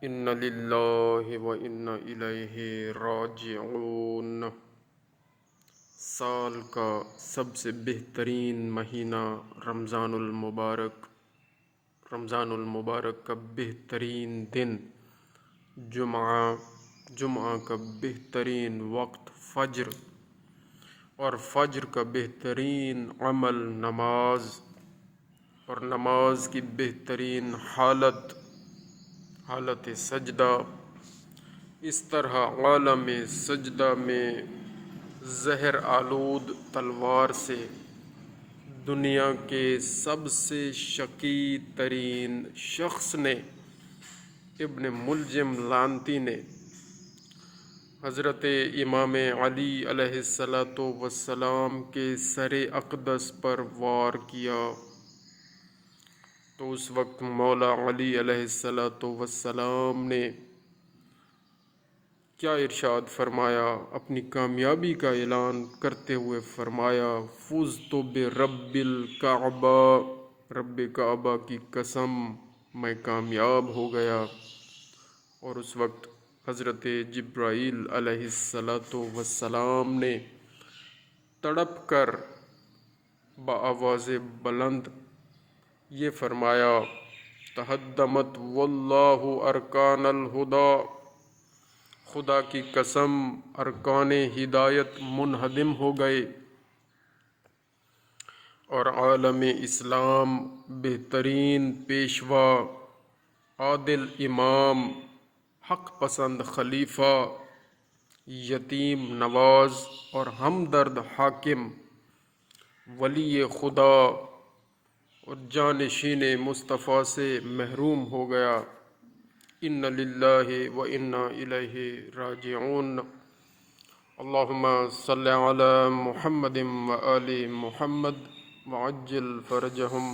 ان للہ و انا الیہ راجعون۔ سال کا سب سے بہترین مہینہ رمضان المبارک، رمضان المبارک کا بہترین دن جمعہ کا بہترین وقت فجر، اور فجر کا بہترین عمل نماز، اور نماز کی بہترین حالت سجدہ۔ اس طرح عالم سجدہ میں زہر آلود تلوار سے دنیا کے سب سے شقی ترین شخص نے، ابن ملجم لعنتی نے، حضرت امام علی علیہ السلام کے سر اقدس پر وار کیا، تو اس وقت مولا علی علیہ السلام نے کیا ارشاد فرمایا؟ اپنی کامیابی کا اعلان کرتے ہوئے فرمایا، فزت برب الکعبہ، رب کعبہ کی قسم میں کامیاب ہو گیا۔ اور اس وقت حضرت جبرائیل علیہ السلام نے تڑپ کر بآواز بلند یہ فرمایا، تہدمت واللہ ارکان الہدی، خدا کی قسم ارکان ہدایت منہدم ہو گئے، اور عالم اسلام بہترین پیشوا، عادل امام، حق پسند خلیفہ، یتیم نواز اور ہمدرد حاکم، ولی خدا اور جانشین مصطفیٰ سے محروم ہو گیا۔ ان للہ و انا الیہ راجعون۔ اللہم صلی علی محمد و آل محمد وعجل فرجہم۔